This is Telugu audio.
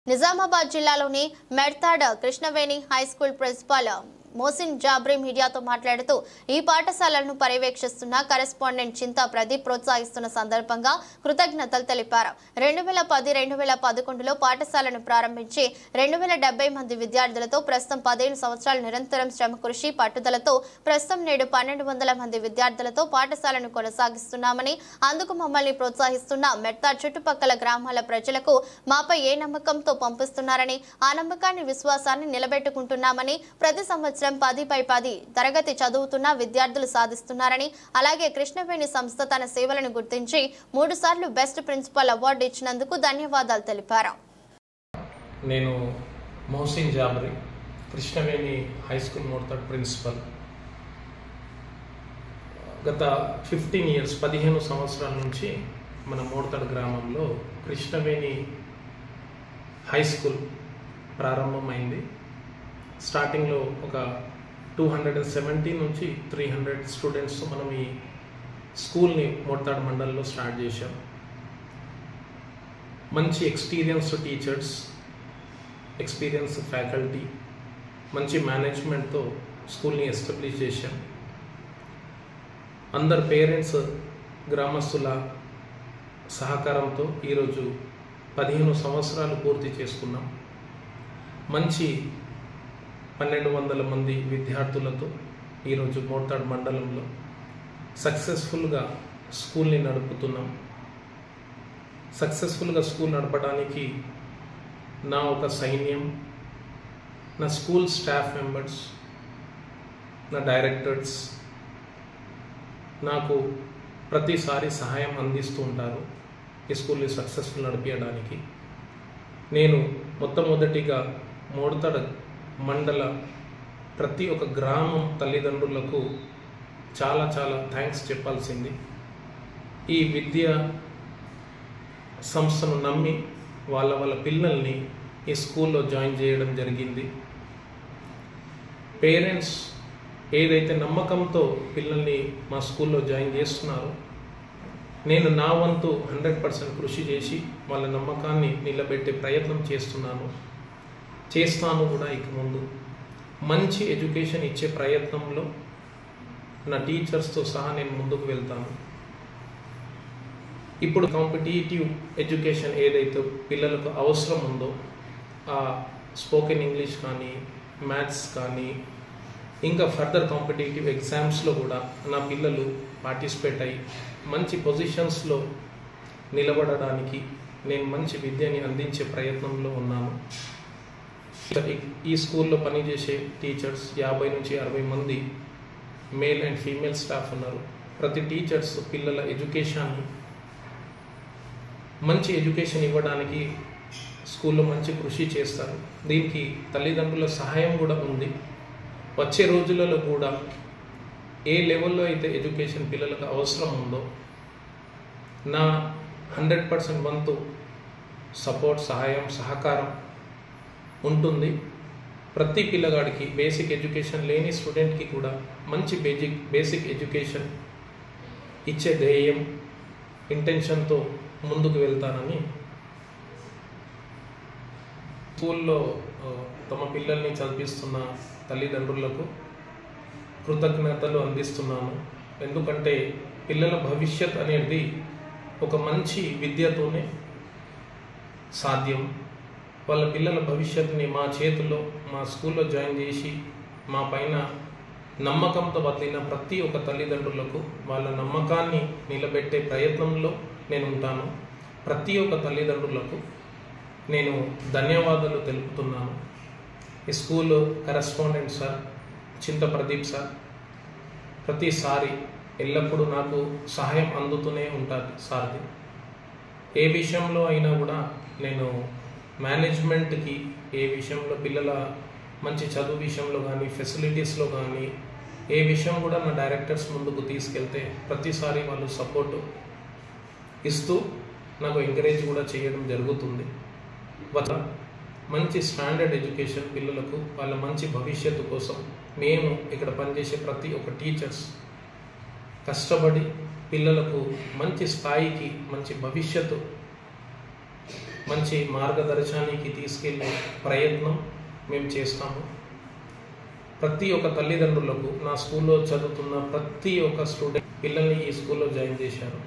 నిజామాబాద్ జిల్లాలోని Mertad Krishnaveni high school principal Mohsin Jabri మీడియాతో మాట్లాడుతూ ఈ పాఠశాలను పర్యవేక్షిస్తున్న కరెస్పాండెంట్ చింతా ప్రదీప్ ప్రోత్సహిస్తున్న సందర్భంగా కృతజ్ఞతలు తెలిపారు. 2010-2011లో పాఠశాలను ప్రారంభించి 2070 మంది విద్యార్థులతో ప్రస్తుతం 15 సంవత్సరాలు నిరంతరం శ్రమ కృషి పట్టుదలతో ప్రస్తుతం నేడు 1200 మంది విద్యార్థులతో పాఠశాలను కొనసాగిస్తున్నామని, అందుకు మమ్మల్ని ప్రోత్సహిస్తున్న మెర్తాడ్ చుట్టుపక్కల గ్రామాల ప్రజలకు మాపై ఏ నమ్మకంతో పంపిస్తున్నారని, ఆ నమ్మకాన్ని విశ్వాసాన్ని నిలబెట్టుకుంటున్నామని, ప్రతి సంవత్సరం 10/10 తరగతి చదువుతున్న విద్యార్థులు సాధిస్తున్నారని, అలాగే కృష్ణవేణి సంస్థ తన సేవలను గుర్తించి 3 సార్లు బెస్ట్ ప్రిన్సిపల్ అవార్డు ఇచ్చినందుకు ధన్యవాదాలు తెలిపారు. నేను Mohsin Jabri Krishnaveni high school Mertad principal. గత 15 సంవత్సరాల నుంచి మన మెర్తాడ్ గ్రామంలో కృష్ణవేణి హై స్కూల్ ప్రారంభమైంది. స్టార్టింగ్లో ఒక 270 నుంచి 300 స్టూడెంట్స్ మనం ఈ స్కూల్ని మెర్తాడ్ మండలంలో స్టార్ట్ చేశాం. మంచి ఎక్స్పీరియన్స్డ్ టీచర్స్, ఎక్స్పీరియన్స్డ్ ఫ్యాకల్టీ, మంచి మేనేజ్మెంట్తో స్కూల్ని ఎస్టాబ్లిష్ చేశాం. అందరు పేరెంట్స్, గ్రామస్తుల సహకారంతో ఈరోజు 15 సంవత్సరాలు పూర్తి చేసుకున్నాం. మంచి 1200 మంది విద్యార్థులతో ఈరోజు మెర్తాడ్ మండలంలో సక్సెస్ఫుల్గా స్కూల్ని నడుపుతున్నాం. సక్సెస్ఫుల్గా స్కూల్ నడపడానికి నా ఒక సైన్యం, నా స్కూల్ స్టాఫ్ మెంబర్స్, నా డైరెక్టర్స్ నాకు ప్రతిసారి సహాయం అందిస్తూ ఉంటారు ఈ స్కూల్ని సక్సెస్ఫుల్ నడిపించడానికి. నేను మొట్టమొదటిగా మెర్తాడ్ మండల ప్రతి ఒక్క గ్రామం తల్లిదండ్రులకు చాలా థ్యాంక్స్ చెప్పాల్సింది. ఈ విద్యా సంస్థను నమ్మి వాళ్ళ పిల్లల్ని ఈ స్కూల్లో జాయిన్ చేయడం జరిగింది. పేరెంట్స్ ఏదైతే నమ్మకంతో పిల్లల్ని మా స్కూల్లో జాయిన్ చేస్తున్నారో నేను నా వంతు 100% కృషి చేసి వాళ్ళ నమ్మకాన్ని నిలబెట్టే ప్రయత్నం చేస్తాను కూడా. ఇక ముందు మంచి ఎడ్యుకేషన్ ఇచ్చే ప్రయత్నంలో నా టీచర్స్తో సహా నేను ముందుకు వెళ్తాను. ఇప్పుడు కాంపిటేటివ్ ఎడ్యుకేషన్ ఏదైతే పిల్లలకు అవసరం ఉందో, ఆ స్పోకెన్ ఇంగ్లీష్ కానీ, మ్యాథ్స్ కానీ, ఇంకా ఫర్దర్ కాంపిటేటివ్ ఎగ్జామ్స్లో కూడా నా పిల్లలు పార్టిసిపేట్ అయ్యి మంచి పొజిషన్స్లో నిలబడడానికి నేను మంచి విద్యని అందించే ప్రయత్నంలో ఉన్నాను. ఈ స్కూల్లో పనిచేసే టీచర్స్ 50 నుంచి 60 మంది మేల్ అండ్ ఫీమేల్ స్టాఫ్ ఉన్నారు. ప్రతి టీచర్స్ పిల్లల ఎడ్యుకేషన్ని మంచి ఎడ్యుకేషన్ ఇవ్వడానికి స్కూల్లో మంచి కృషి చేస్తారు. దీనికి తల్లిదండ్రుల సహాయం కూడా ఉంది. వచ్చే రోజులలో కూడా ఏ లెవెల్లో అయితే ఎడ్యుకేషన్ పిల్లలకు అవసరం ఉందో నా 100% వంతు సపోర్ట్, సహకారం ఉంటుంది. ప్రతి పిల్లగాడికి బేసిక్ ఎడ్యుకేషన్ లేని స్టూడెంట్కి కూడా మంచి బేసిక్ ఎడ్యుకేషన్ ఇచ్చే ధ్యేయం, ఇంటెన్షన్తో ముందుకు వెళ్తానని స్కూల్లో తమ పిల్లల్ని చదివిస్తున్న తల్లిదండ్రులకు కృతజ్ఞతలు అందిస్తున్నాను. ఎందుకంటే పిల్లల భవిష్యత్ అనేది ఒక మంచి విద్యతోనే సాధ్యం. వాళ్ళ పిల్లల భవిష్యత్తుని మా చేతుల్లో, మా స్కూల్లో జాయిన్ చేసి మా పైన నమ్మకంతో బదిలిన ప్రతి ఒక్క తల్లిదండ్రులకు వాళ్ళ నమ్మకాన్ని నిలబెట్టే ప్రయత్నంలో నేను ఉంటాను. ప్రతి ఒక్క తల్లిదండ్రులకు నేను ధన్యవాదాలు తెలుపుతున్నాను. ఈ స్కూల్ కరెస్పాండెంట్ సార్ చింతా ప్రదీప్ సార్ ప్రతిసారి ఎల్లప్పుడూ నాకు సహాయం అందుతూనే ఉంటుంది సార్ది. ఏ విషయంలో అయినా కూడా నేను మేనేజ్మెంట్కి, ఏ విషయంలో పిల్లల మంచి చదువు విషయంలో కానీ, ఫెసిలిటీస్లో కానీ, ఏ విషయం కూడా నా డైరెక్టర్స్ ముందుకు తీసుకెళ్తే ప్రతిసారి వాళ్ళు సపోర్టు ఇస్తూ నాకు ఎంకరేజ్ కూడా చేయడం జరుగుతుంది. మంచి స్టాండర్డ్ ఎడ్యుకేషన్ పిల్లలకు, వాళ్ళ మంచి భవిష్యత్తు కోసం మేము ఇక్కడ పనిచేసే ప్రతి ఒక్క టీచర్స్ కష్టపడి పిల్లలకు మంచి స్థాయికి, మంచి భవిష్యత్తు మంచి మార్గదర్శనానికి తీసుకెళ్లే ప్రయత్నం మేము చేస్తాము. ప్రతి ఒక్క తల్లిదండ్రులకు నా స్కూల్లో చదువుతున్న ప్రతి ఒక్క స్టూడెంట్ పిల్లల్ని ఈ స్కూల్లో జాయిన్ చేశారు.